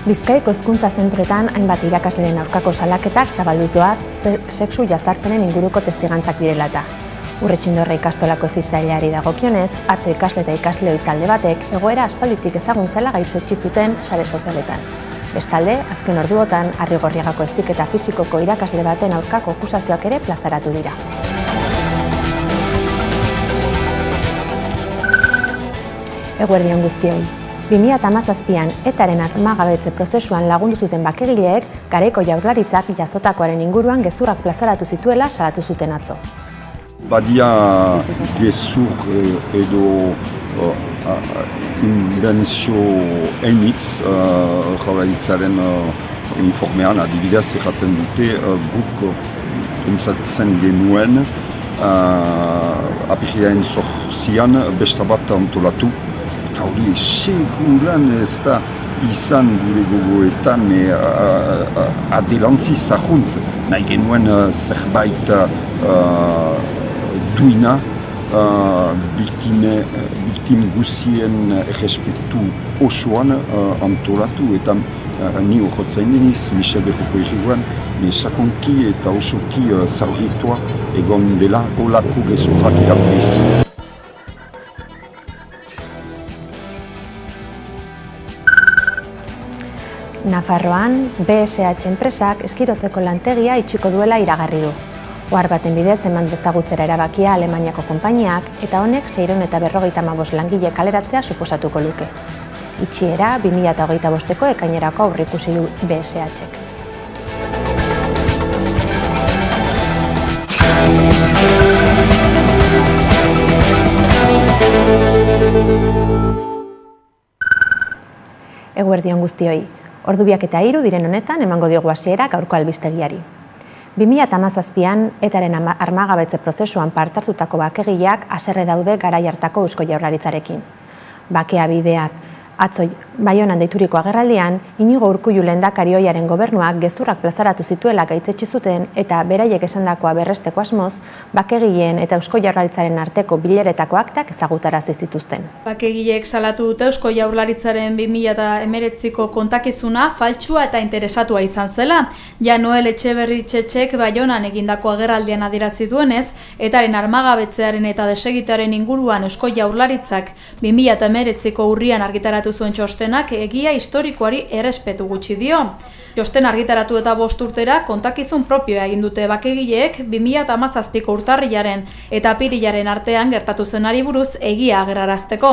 Bizkaiko hezkuntza zentroetan hainbat irakasleen aurkako salaketak zabalduz doaz sexu jazarpenen inguruko testigantzak direla eta. Urretxindorra ikastolako hezitzaileari dagokionez, atzo ikasle eta ikasle ohi talde batek egoera aspalditik ezagun zela gaitzetsi zuten sare sozialetan. Bestalde, azken orduotan, Arrigorriagako heziketa fisikoko irakasle baten aurkako akusazioak ere plazaratu dira. Eguerdion guztioi. 2017an ETAren armagabetze prozesuan lagundu zuten bakegileek garaiko jaurlaritzak jazotakoaren inguruan gezurrak plazaratu zituela salatu zuten atzo. Badia gezur edo inbenzio einitz jaurlaritzaren informean adibidez erraten dute guk pentsatzen genuen apirilaren 8an besta bat antolatu. Hori seguran ez da izan gure gogoetan adelantzi zahunt. Nahi genuen zerbait duina biktim guzien errespetu osoan antolatu eta ni horretzain deniz, Michel Berroko irriguan, sakonki eta osoki zaurritua egon dela olako gezurrak irakurriz. Nafarroan, BSH enpresak eskirozeko lantegia itxiko duela iragarri du. Ohar baten bidez eman bezagutzera erabakia Alemaniako konpainiak eta honek 655 langile kaleratzea suposatuko luke. Itxiera 2025ko ekainerako aurreikusi du BSHek. Eguerdion guztioi. Ordu 2:03 diren honetan emango diogu hasiera gaurko albistegiari. 2017an ETAren armagabetze prozesuan parte hartutako bakegileak haserre daude garai hartako Eusko Jaurlaritzarekin. Bakea bideak atzo Baionan deituriko agerraldian, Inigo Urkullu lehendakari ohiaren gobernuak gezurrak plazaratu zituela gaitzetsi zuten eta beraiek esandakoa berresteko asmoz, bakegileen eta Eusko Jaurlaritzaren arteko bileretako aktak ezagutarazi zituzten. Bakegileek salatu dute Eusko Jaurlaritzaren 2019ko kontakizuna faltsua eta interesatua izan zela. Noel Etxeberritxek Baionan egindako agerraldian adierazi duenez, ETAren armagabetzearen eta desegitearen inguruan Eusko Jaurlaritzak 2019ko urrian argitaratu zuen txostenak egia historikoari errespetu gutxi dio. Txosten argitaratu eta 5 urtera kontakizun propioa egin dute bakegileek 2017ko urtarrilaren eta apirilaren artean gertatu zenari buruz egia agerrarazteko.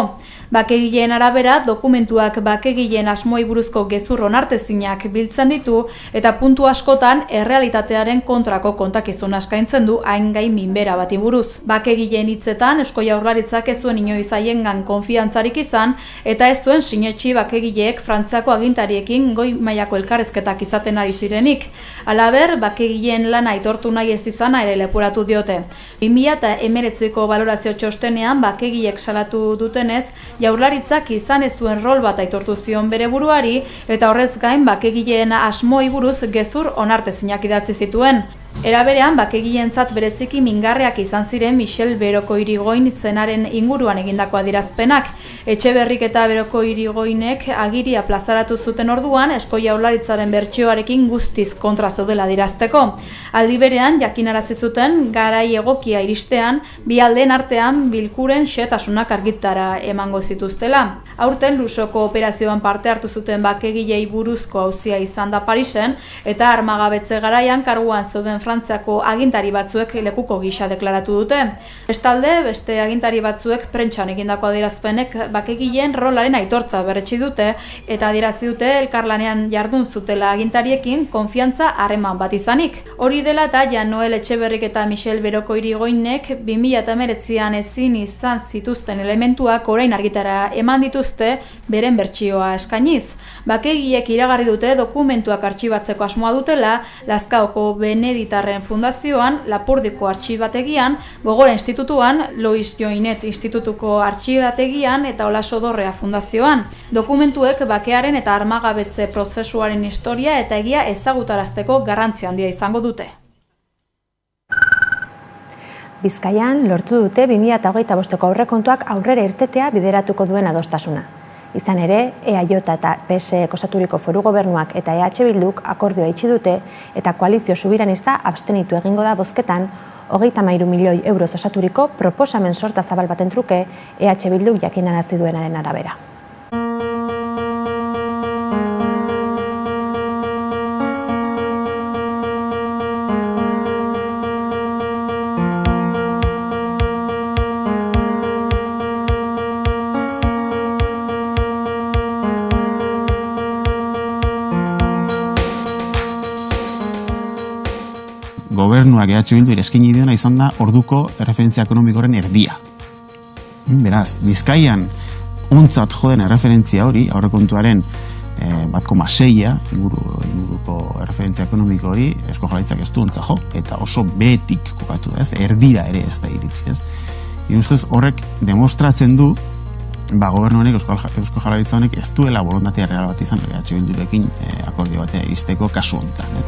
Bakegileen arabera dokumentuak bakegileen asmoei buruzko gezur onartezinak biltzen ditu eta puntu askotan errealitatearen kontrako kontakizun eskaintzen du hain gai minbera bati buruz. Bakegileen hitzetan Eusko Jaurlaritzak ez zuen inoiz haiengan konfiantzarik izan eta ez zuen sinetsi bakegileek Frantziako agintariekin goi mailako elkarrizketak izaten ari zirenik. Halaber, bakegileen lana aitortu nahi ez izana ere leporatu diote. 2019ko balorazio txostenean bakegileek salatu dutenez, Jaurlaritzak izan ez zuen rol bat aitortu zion bere buruari eta horrez gain bakegileen asmoei buruz gezur onartezinak idatzi zituen. Era berean, bakegileentzat bereziki mingarriak izan ziren Michel Berroko Irigoyen zenaren inguruan egindako adierazpenak. Etxeberrik eta Berroko Irigoyenek agiria plazaratu zuten orduan Eusko Jaurlaritzaren bertsioarekin guztiz kontra zeudela adierazteko. Aldi berean, jakinarazi zuten garai egokia iristean, bi aldeen artean bilkuren xehetasunak argitara emango zituztela. Aurten Lusoko operazioan parte hartu zuten bakegilei buruzko auzia izan da Parisen eta armagabetze garaian karguan zeuden Frantziako agintari batzuek lekuko gisa deklaratu dute. Bestalde, beste agintari batzuek prentsan egindako adierazpenek bakegileen rolaren aitortza berretsi dute eta adierazi dute elkarlanean jardun zutela agintariekin konfiantza harreman bat izanik. Hori dela eta Noel Etxeberrik eta Michel Berroko Irigoyenek 2019an ezin izan zituzten elementuak orain argitara eman dituzte beren bertsioa eskainiz. Bakegileek iragarri dute dokumentuak artxibatzeko asmoa dutela, Lazkaoko Beneditarren Fundazioan, Lapurdiko Artxibategian, Gogora Institutuan, Lois Joinet Institutuko Artxibategian eta Olaso Dorrea Fundazioan. Dokumentuek bakearen eta armagabetze prozesuaren historia eta egia ezagutarazteko garrantzi handia izango dute. Bizkaian lortu dute 2025ko aurrekontuak aurrera irtetea bideratuko duen adostasuna. Izan ere, EAJ eta PSE osaturiko foru gobernuak eta EH Bilduk akordioa itxi dute eta koalizio subiranista abstenitu egingo da bozketan 33 milioi euroz osaturiko proposamen sorta zabal baten truke EH Bilduk jakinarazi duenaren arabera. Gobernuak EH Bildu eskaini diona izan da orduko erreferentzia ekonomikoren erdia. Beraz, Bizkaian ontzat joden erreferentzia hori, aurrekontuaren 1,6 inguruko erreferentzia ekonomiko hori, Eusko Jaurlaritzak ez du ontza jo, eta oso behetik kokatu da, erdira ere ez da iritsi. Ustez horrek demostratzen du, gobernu honek, Eusko Jaurlaritza honek ez duela borondatea real bat izan, EH Bildurekin akordio batea iristeko kasu honetan.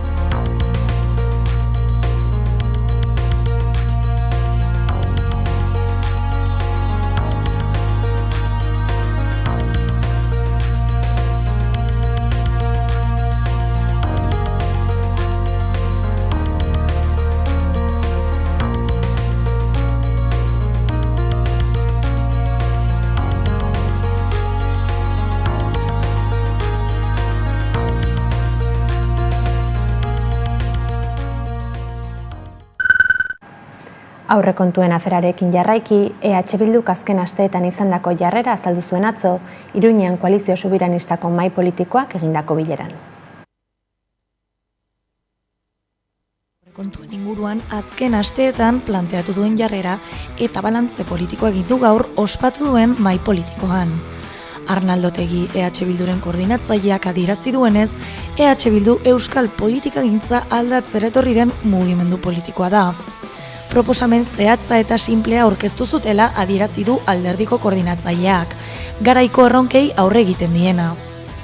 Aurrekontuen aferarekin jarraiki, EH Bilduk azken asteetan izandako jarrera azaldu zuen atzo, Iruñean koalizio subiranistako mahai politikoak egindako bileran. Aurrekontuen inguruan azken asteetan planteatu duen jarrera eta balantze politikoa egin du gaur ospatu duen mahai politikoan. Arnaldo Otegi EH Bilduren koordinatzaileak adierazi duenez, EH Bildu euskal politikagintza aldatzera etorri den mugimendu politikoa da. Proposamen zehatza eta simplea aurkeztu zutela adierazi du alderdiko koordinatzaileak, garaiko erronkei aurre egiten diena.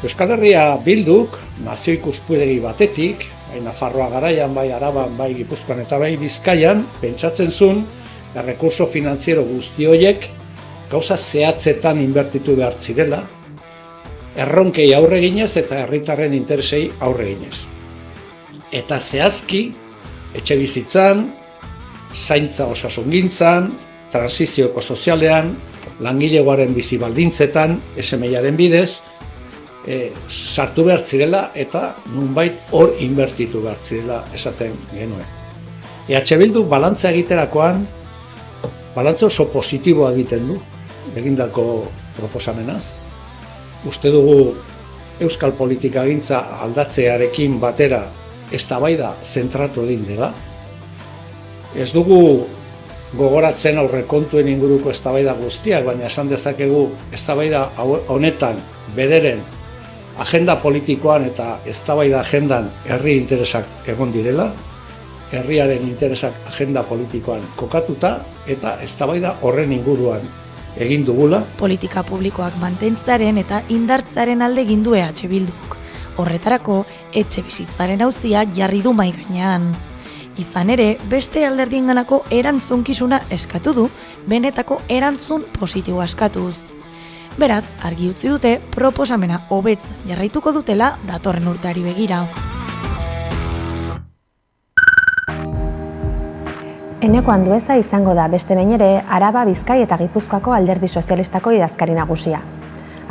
Euskal Herria Bilduk nazio ikuspegi batetik, bai Nafarroa garaian, bai Araban, bai Gipuzkoan eta bai Bizkaian, pentsatzen zuen errekurso finantziero guzti horiek gauza zehatzetan inbertitu behar zirela, erronkei aurre eginez eta herritarren interesei aurre eginez. Eta zehazki, etxebizitzan, zaintza osasungintzan, transizioko sozialean, langilegoaren bizi baldintzetan, SMIaren bidez, sartu behar zirela eta nunbait hor inbertitu behar zirela esaten genuen. EH Bildu balantza egiterakoan, balantza oso positiboa egiten du, egindako proposamenaz. Uste dugu euskal politikagintza aldatzearekin batera eztabaida zentratu egin dela. Ez dugu gogoratzen aurrekontuen inguruko eztabaida guztiak, baina esan dezakegu eztabaida honetan bederen agenda politikoan eta eztabaida agendan herri interesak egon direla, herriaren interesak agenda politikoan kokatuta eta eztabaida horren inguruan egin dugula. Politika publikoak mantentzaren eta indartzaren alde egin du EH Bilduk. Horretarako, etxebizitzaren auzia jarri du mahai gainean. Izan ere, beste alderdienganako erantzunkizuna eskatu du, benetako erantzun positiboa eskatuz. Beraz, argi utzi dute proposamena hobetzen jarraituko dutela datorren urteari begira. Eneko Andueza izango da beste behin ere Araba, Bizkai eta Gipuzkoako alderdi sozialistako idazkari nagusia.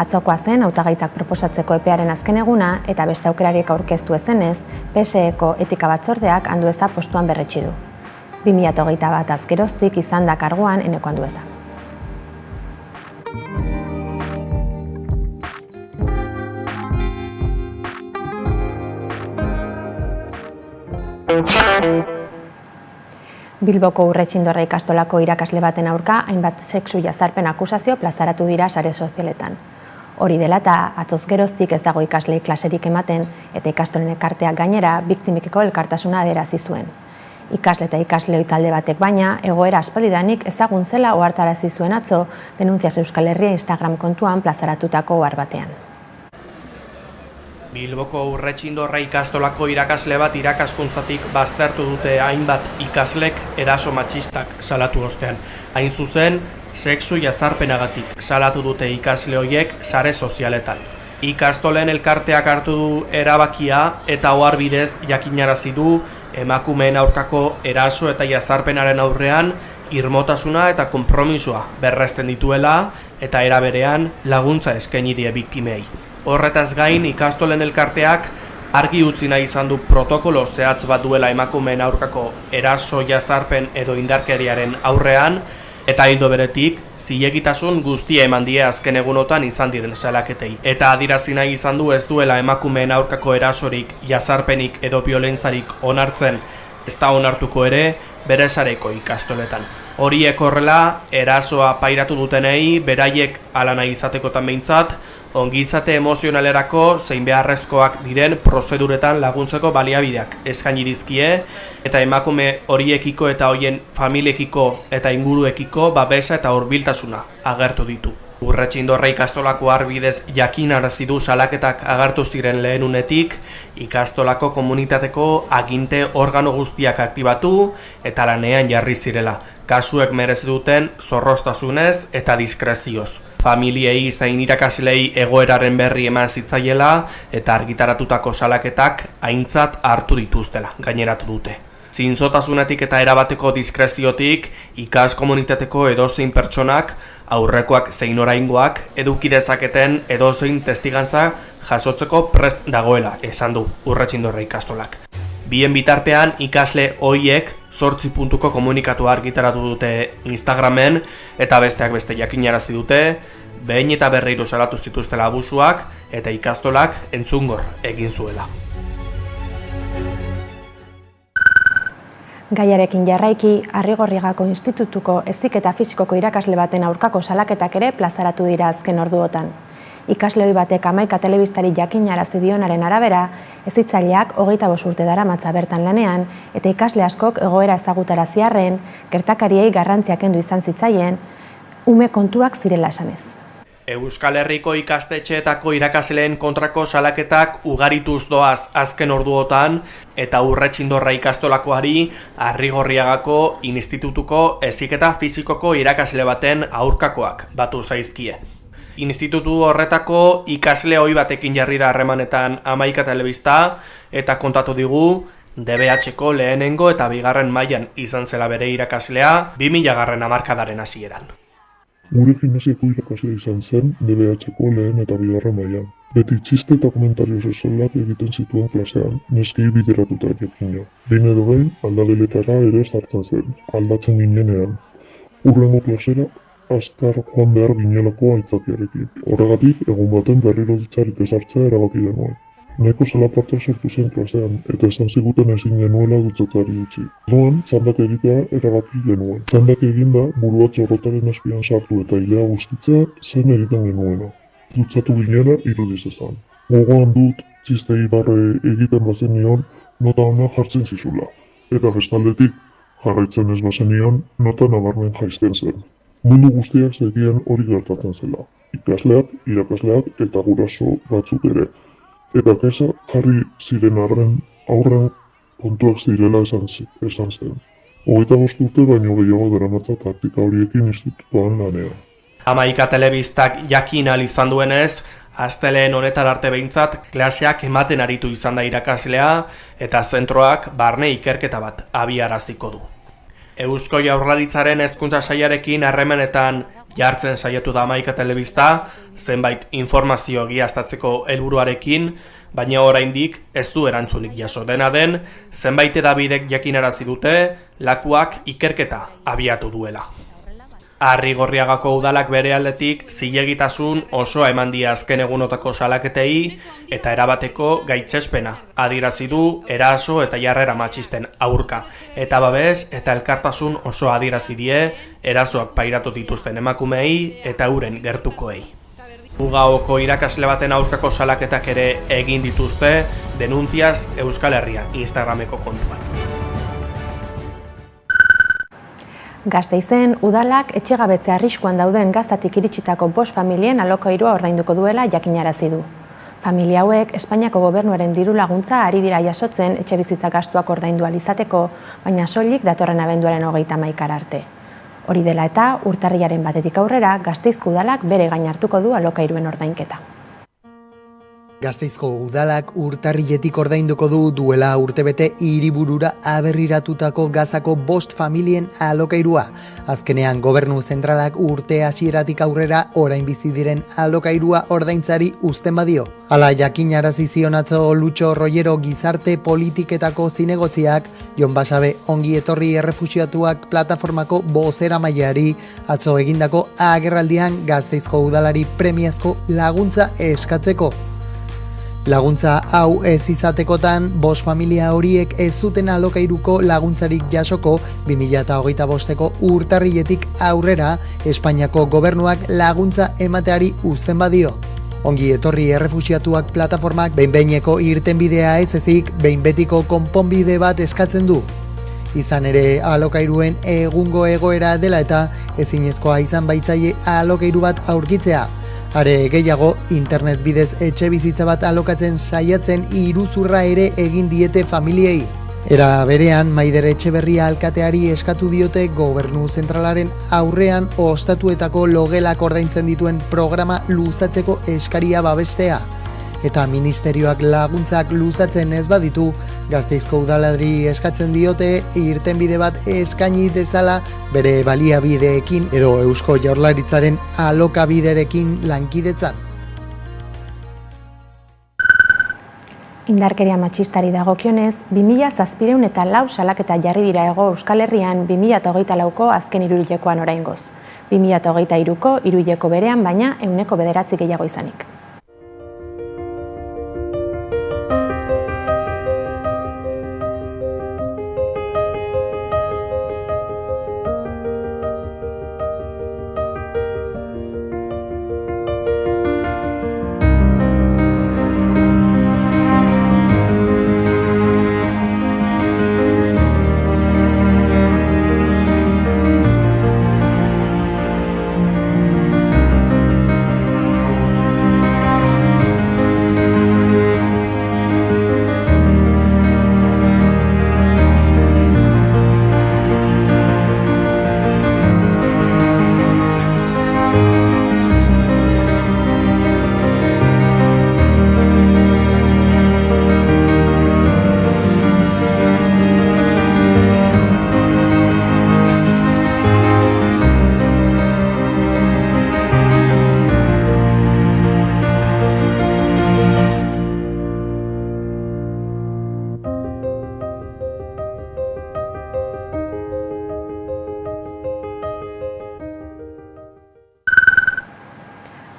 Atzokoa zen hautagaitzak proposatzeko epearen azken eguna eta beste aukerariek aurkeztu ezenez, PSE-ko etika batzordeak Andueza postuan berretsi du. 2021 azkeroztik izan da karguan Eneko Andueza. Bilboko Urretxindorra ikastolako irakasle baten aurka hainbat sexu jazarpen akusazio plazaratu dira sare sozialetan. Hori dela eta atzoz geroztik ez dago ikaslei klaserik ematen eta ikastolen elkarteak gainera biktimekiko elkartasuna adierazi zuen. Ikasle eta ikaslei talde batek baina egoera aspaldidanik ezagun zela ohartarazi zuen atzo Denuncias Euskal Herria Instagram kontuan plazaratutako ohar batean. Bilboko Urretxindorra ikastolako irakasle bat irakaskuntzatik baztertu dute hainbat ikaslek eraso matxistak salatu ostean. Hain zuzen, sexu jazarpenagatik salatu dute ikasle horiek sare sozialetan. Ikastolen elkarteak hartu du erabakia eta ohar bidez jakinarazi du emakumeen aurkako eraso eta jazarpenaren aurrean irmotasuna eta konpromisoa berresten dituela eta era berean laguntza eskaini die biktimei. Horretaz gain, ikastolen elkarteak argi utzi nahi izan du protokolo zehatz bat duela emakumeen aurkako eraso, jazarpen edo indarkeriaren aurrean, eta ildo beretik, zilegitasun guztia eman die azken egunotan izan diren salaketei. Eta adierazi nahi izan du ez duela emakumeen aurkako erasorik, jazarpenik edo biolentzarik onartzen, ez da onartuko ere bere sareko ikastoletan. Horiek horrela, erasoa pairatu dutenei, beraiek hala nahi izatekotan behintzat, ongizate emozionalerako zein beharrezkoak diren prozeduretan laguntzeko baliabideak eskaini dizkie eta emakume horiekiko eta hoien familiekiko eta inguruekiko babesa eta hurbiltasuna agertu ditu. Urretxindorra ikastolako arbidez jakinarazi du salaketak agertu ziren lehen unetik, ikastolako komunitateko aginte organo guztiak aktibatu eta lanean jarri zirela. Kasuek merezi duten zorroztasunez eta diskrezioz. Familiei zein irakaslei egoeraren berri eman zitzaiela eta argitaratutako salaketak aintzat hartu dituztela, gaineratu dute. Zintzotasunetik eta erabateko diskreziotik ikas komunitateko edozein pertsonak, aurrekoak zein oraingoak, eduki dezaketen edozein testigantza jasotzeko prest dagoela, esan du Urretxindorra ikastolak. Bien bitartean ikasle hoiek 8 puntuko komunikatu argitaratu dute Instagramen eta besteak beste jakinarazi dute, behin eta berriro salatu zituztela abusuak eta ikastolak entzungor egin zuela. Gaiarekin jarraiki, Arrigorriagako Institutuko Heziketa Fisikoko irakasle baten aurkako salaketak ere plazaratu dira azken orduotan. Ikasle ohi batek 11 telebistari jakinarazi dionaren arabera, hezitzaileak 25 urte daramatza bertan lanean eta ikasle askok egoera ezagutarazi arren, gertakariei garrantzia kendu izan zitzaien, ume kontuak zirela esanez. Euskal Herriko ikastetxeetako irakasleen kontrako salaketak ugarituz doaz azken orduotan eta Urretxindorra ikastolakoari Arrigorriagako Institutuko Heziketa Fisikoko irakasle baten aurkakoak batu zaizkie. Institutu horretako ikasle ohi batekin jarri da harremanetan 11 telebista eta kontatu digu DBH-ko lehenengo eta bigarren mailan izan zela bere irakaslea 2000 hamarkadaren hasieran. Gure gimnasiako irakasle izan zen DBH-ko lehen eta bigarren mailan. Beti txiste eta komentario sexualak egiten zituen klasean, neskei bideratuta jakina. Behin edo behin, aldageletara ere sartzen zen, aldatzen ginenean. Hurrengo klasera, azkar joan behar ginelako aitzakiarekin. Horregatik, egun baten berriro ditzarik ezartzea erabaki denuen. Nahiko zalaparta sortu zen klasean, eta esan ziguten ezin genuela dutxatari utzi. Orduan, txandak egitea erabaki genuen. Txandak eginda, burua txorrotaren azpian sartu eta ilea guztitzea zen egiten genuena. Dutxatu ginela irudiz ezan. Gogoan dut, txistei barre egiten bazenion, nota ona jartzen zizula. Eta bestaldetik, jarraitzen ez bazenion, nota nabarmen jaisten zen. Mundu guztiak zekien hori gertatzen zela. Ikasleak, irakasleak eta guraso batzuk ere. Eta kesa jarri ziren aurren kontuak zirela esan zen. 25 urte baino gehiago daramatza taktika horiekin institutuan lanean. 11 telebistak jakin ahal izan duenez, astelehen honetan arte behintzat klaseak ematen aritu izan da irakaslea eta zentroak barne ikerketa bat abiaraziko du. Eusko Jaurlaritzaren hezkuntza sailarekin harremanetan jartzen saiatu da 11 telebista, zenbait informazio egiaztatzeko helburuarekin, baina oraindik ez du erantzunik jaso. Dena den, zenbait hedabidek jakinarazi dute lakuak ikerketa abiatu duela. Arrigorriagako udalak bere aldetik zilegitasun osoa eman die azken egunotako salaketei eta erabateko gaitzespena adierazi du eraso eta jarrera matxisten aurka. Eta babes eta elkartasun osoa adierazi die erasoak pairatu dituzten emakumeei eta euren gertukoei. Ugaoko irakasle baten aurkako salaketak ere egin dituzte Denuntziaz Euskal Herria Instagrameko kontuan. Gasteizen, udalak etxegabetze arriskuan dauden gaztatik iritsitako 5 familien alokairua ordainduko duela jakinarazi du. Familia hauek Espainiako gobernuaren diru laguntza ari dira jasotzen etxebizitza gastuak ordaindu ahal izateko, baina soilik datorren abenduaren 31 arte. Hori dela eta, urtarrilaren 1 aurrera, Gasteizko udalak bere gain hartuko du alokairuen ordainketa. Gasteizko udalak urtarriletik ordainduko du duela urtebete hiriburura aberriratutako Gazako 5 familien alokairua. Azkenean gobernu zentralak urte hasieratik aurrera orain bizi diren alokairua ordaintzari uzten badio. Hala jakinarazi zion atzo Lutxo Rollero gizarte politiketako zinegotziak Jon Basabe ongi etorri errefuxiatuak plataformako bozeramaileari atzo egindako agerraldian Gasteizko udalari premiazko laguntza eskatzeko. Laguntza hau ez izatekotan, 5 familia horiek ez zuten alokairuko laguntzarik jasoko 2025ko urtarriletik aurrera Espainiako gobernuak laguntza emateari uzten badio. Ongi etorri errefuxiatuak plataformak behin-behineko irtenbidea ez ezik behin betiko konponbide bat eskatzen du. Izan ere alokairuen egungo egoera dela eta ezinezkoa izan baitzaile alokairu bat aurkitzea. Are gehiago, internet bidez etxe bizitza bat alokatzen saiatzen iruzurra ere egin diete familiei. Era berean, Maider Etxeberria alkateari eskatu diote gobernu zentralaren aurrean ostatuetako logelak ordaintzen dituen programa luzatzeko eskaria babestea. Eta ministerioak laguntzak luzatzen ez baditu, Gasteizko udalari eskatzen diote irtenbide bat eskaini dezala bere baliabideekin edo Eusko Jaurlaritzaren alokabiderekin lankidetzan. Indarkeria matxistari dagokionez, 2704 salaketa jarri dira Hego Euskal Herrian 2024ko azken hiruhilekoan oraingoz. 2023ko hiruhileko berean baina 9% gehiago izanik.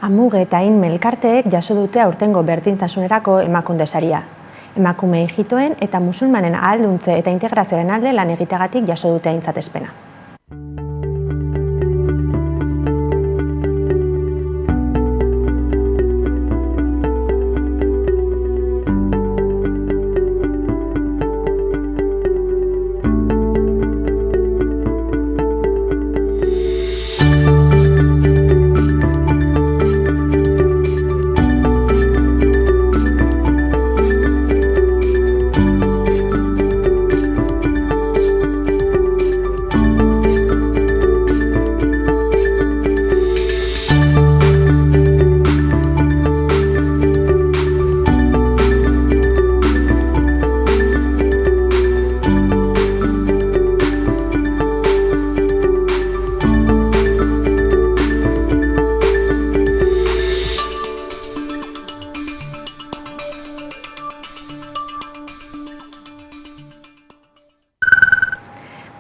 Amuge eta Inme elkarteek jaso dute aurtengo berdintasunerako Emakunde saria. Emakume ijitoen eta musulmanen ahalduntze eta integrazioaren alde lan egiteagatik jaso dute aintzatespena.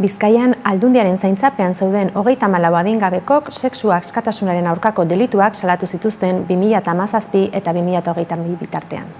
Bizkaian aldundiaren zaintzapean zeuden 34 adingabekok sexu askatasunaren aurkako delituak salatu zituzten 2017 eta 2022 bitartean.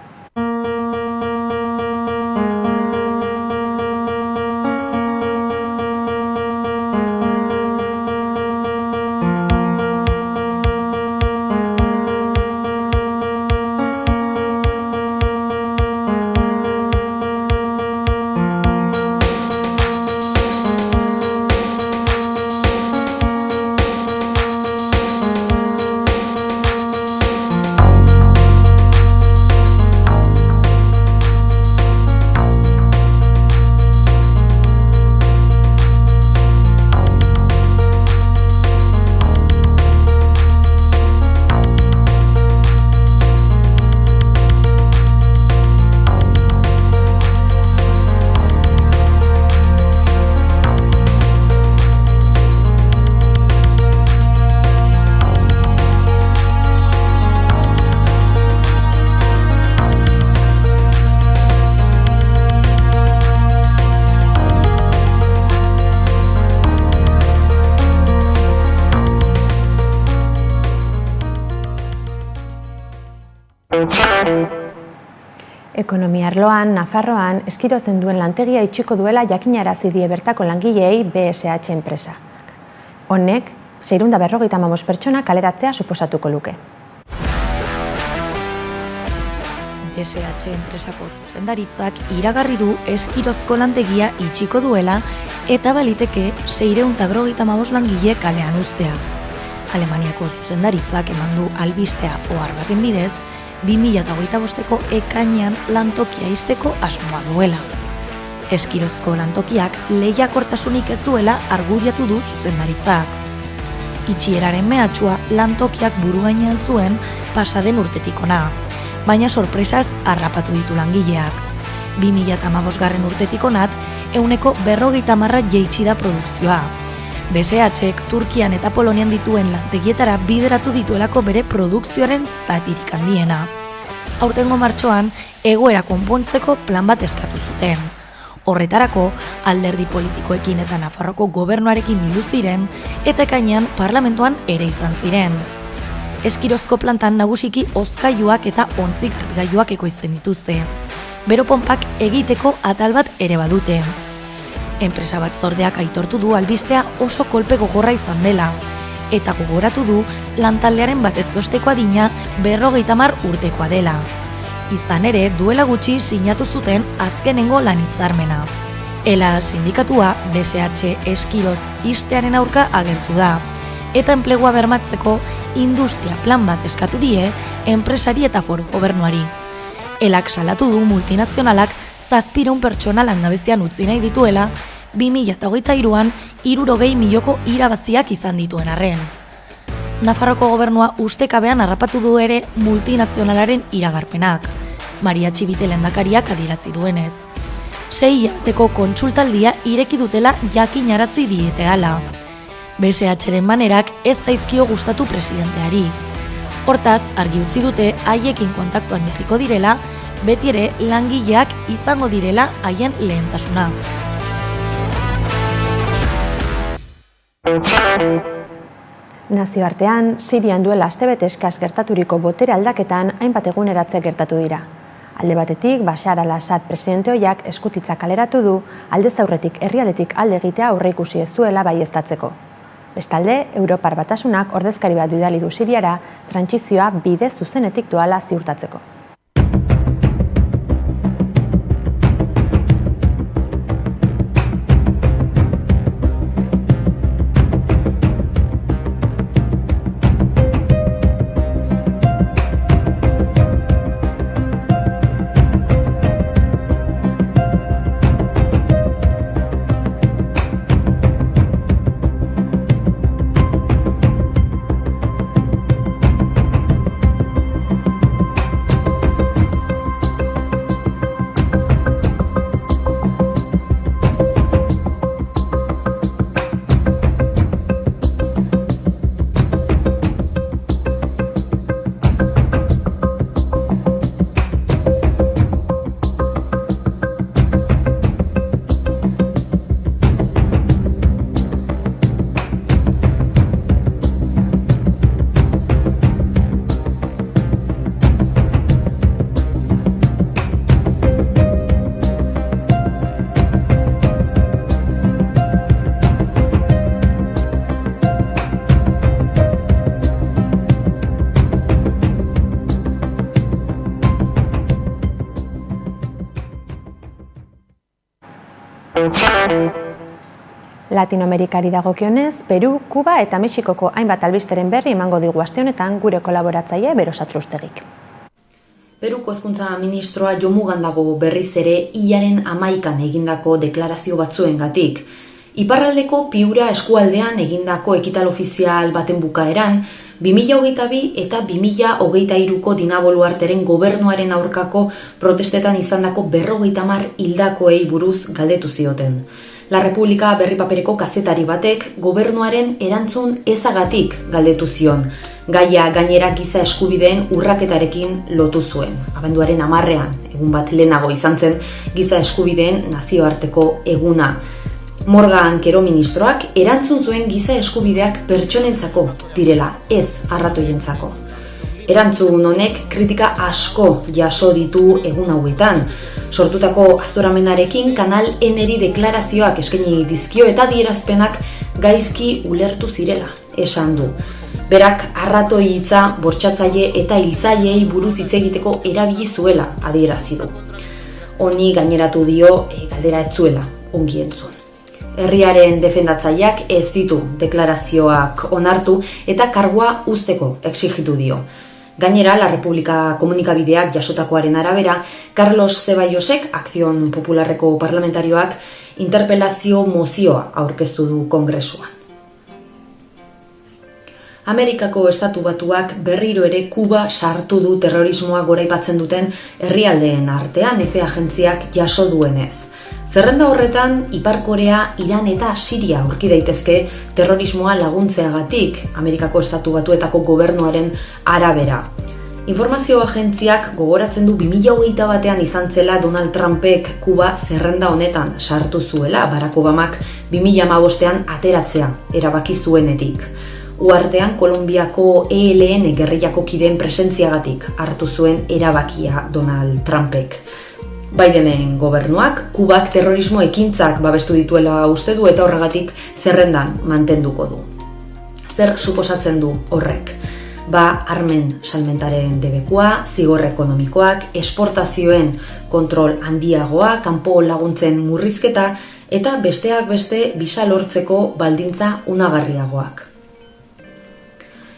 Ekonomia arloan, Nafarroan, Eskirozen duen lantegia itxiko duela jakinarazi die bertako langileei BSH enpresa. Honek, 655 pertsona kaleratzea suposatuko luke. BSH enpresako zuzendaritzak iragarri du Eskirozko lantegia itxiko duela eta baliteke 655 langile kalean uztea. Alemaniako zuzendaritzak eman du albistea ohar baten bidez, 2025ko ekainean lantokia ixteko asmoa duela. Eskirozko lantokiak lehiakortasunik ez duela argudiatu du zuzendaritzak. Itxieraren mehatxua lantokiak buru gainean zuen pasaden urtetik ona, baina sorpresaz harrapatu ditu langileak. 2015 urtetik onat, 150% jeitsi da produkzioa. BSHek Turkian eta Polonian dituen lantegietara bideratu dituelako bere produkzioaren zatirik handiena. Aurtengo martxoan, egoera konpontzeko plan bat eskatu zuten. Horretarako, alderdi politikoekin eta Nafarroko gobernuarekin bildu ziren, eta ekainean parlamentuan ere izan ziren. Eskirozko plantan nagusiki hozkailuak eta ontzi garbigailuak ekoizten dituzte. Bero ponpak egiteko atal bat ere badute. Enpresa batzordeak aitortu du albistea oso kolpe gogorra izan dela, eta gogoratu du lantaldearen batez besteko adina 50 urtekoa dela. Izan ere, duela gutxi sinatu zuten azkenengo lan-hitzarmena. Ela sindikatua BSH Eskiroz ixtearen aurka agertu da, eta enplegua bermatzeko industria plan bat eskatu die enpresari eta foru gobernuari. Elak salatu du multinazionalak 700 pertsona langabezian utzi nahi dituela 2023an 60 milioko irabaziak izan dituen arren. Nafarroko gobernua ustekabean harrapatu du ere multinazionalaren iragarpenak, Maria Txibite lehendakariak adierazi duenez. 6 hilabeteko kontsultaldia ireki dutela jakinarazi diete hala. BSHren manerak ez zaizkio gustatu presidenteari. Hortaz, argi utzi dute haiekin kontaktuan jarriko direla, beti ere langileak izango direla haien lehentasuna. Nazioartean, Sirian duela astebete eskas gertaturiko botere aldaketan hainbat eguneratze gertatu dira. Alde batetik, Bashar al-Assad presidente ohiak eskutitza kaleratu du, aldez aurretik herrialdetik alde egitea aurreikusi ez duela baieztatzeko. Bestalde, Europar Batasunak ordezkari bat bidali du Siriara, trantsizioa bide zuzenetik doala ziurtatzeko. Latinoamerikari dagokionez, Peru, Kuba eta Mexikoko hainbat albisteren berri emango digu aste honetan gure kolaboratzaile Bero Satrustegik. Peruko hezkuntza ministroa jomugan dago berriz ere hilaren 11an egindako deklarazio batzuengatik. Iparraldeko Piura eskualdean egindako ekital ofizial baten bukaeran, 2022 eta 2023ko Dinaboluarteren gobernuaren aurkako protestetan izandako 50 hildakoei buruz galdetu zioten. La República berri papereko kazetari batek gobernuaren erantzun ezagatik galdetu zion. Gaia gainera giza eskubideen urraketarekin lotu zuen. Abenduaren 10ean, egun bat lehenago izan zen, giza eskubideen nazioarteko eguna. Morgan Kero ministroak erantzun zuen giza eskubideak pertsonentzako direla, ez arratoientzako. Erantzun honek kritika asko jaso ditu egun hauetan. Sortutako aztoramenarekin Kanal N-ri deklarazioak eskaini dizkio eta adierazpenak gaizki ulertu zirela, esan du. Berak arratoi hitza bortxatzaile eta hiltzaileei buruz hitz egiteko erabili zuela adierazi du. Honi gaineratu dio galdera ez zuela ongi entzun. Herriaren defendatzaileak ez ditu deklarazioak onartu eta kargua uzteko exigitu dio. Gainera, La Republika komunikabideak jasotakoaren arabera, Carlos Zebaiosek, Akzion Popularreko parlamentarioak, interpelazio mozioa aurkeztu du Kongresuan. Amerikako Estatu Batuak berriro ere Kuba sartu du terrorismoa goraipatzen duten herrialdeen artean EFE agentziak jaso duenez. Zerrenda horretan, Ipar Korea, Iran eta Siria aurki daitezke terrorismoa laguntzeagatik Amerikako Estatu Batuetako gobernuaren arabera. Informazio agentziak gogoratzen du 2021 batean izan zela Donald Trumpek Kuba zerrenda honetan sartu zuela, Barack Obamak 2015ean ateratzea erabaki zuenetik. Uartean Kolonbiako ELN gerrillako kideen presentziagatik hartu zuen erabakia Donald Trumpek. Bidenen gobernuak Kubak terrorismo ekintzak babestu dituela uste du eta horregatik zerrendan mantenduko du. Zer suposatzen du horrek? Armen salmentaren debekua, zigor ekonomikoak, esportazioen kontrol handiagoa, kanpo laguntzen murrizketa eta besteak beste bisa lortzeko baldintza unagarriagoak.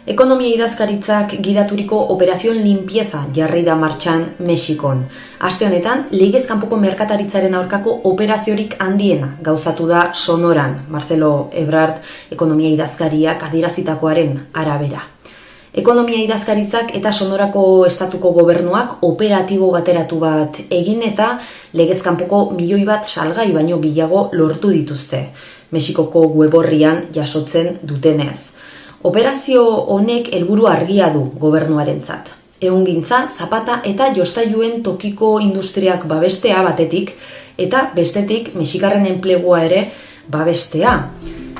Ekonomia idazkaritzak gidaturiko Operazion Limpieza jarri da martxan Mexikon. Aste honetan, legez kanpoko merkataritzaren aurkako operaziorik handiena gauzatu da Sonoran, Marcelo Ebrard ekonomia idazkariak adierazitakoaren arabera. Ekonomia idazkaritzak eta Sonorako estatuko gobernuak operatibo bateratu bat egin eta legez kanpoko 1 milioi bat salgai baino gehiago lortu dituzte, Mexikoko web orrian jasotzen dutenez. Operazio honek helburu argia du gobernuarentzat. Ehungintza, zapata eta jostailuen tokiko industriak babestea batetik eta bestetik mexikarren enplegua ere babestea.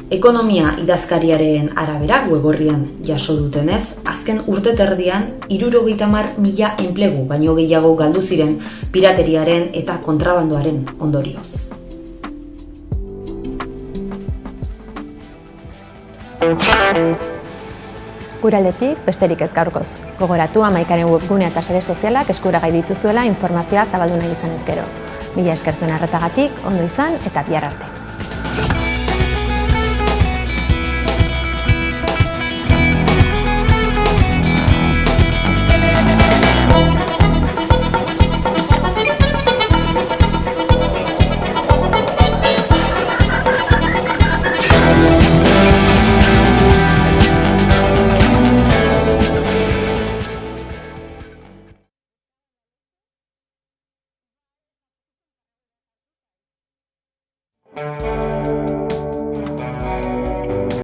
Ekonomia idazkariaren arabera web orrian jaso dutenez, azken urteterdian 70.000 enplegu baino gehiago galdu ziren pirateriaren eta kontrabandoaren ondorioz. Gure aldetik, besterik ez gaurkoz. Gogoratu 11aren webgunea eta sare sozialak eskuragai dituzuela informazioa zabaldu nahi izan ezkero. Mila eskertzen arretagatik, ondo izan eta bihar arte.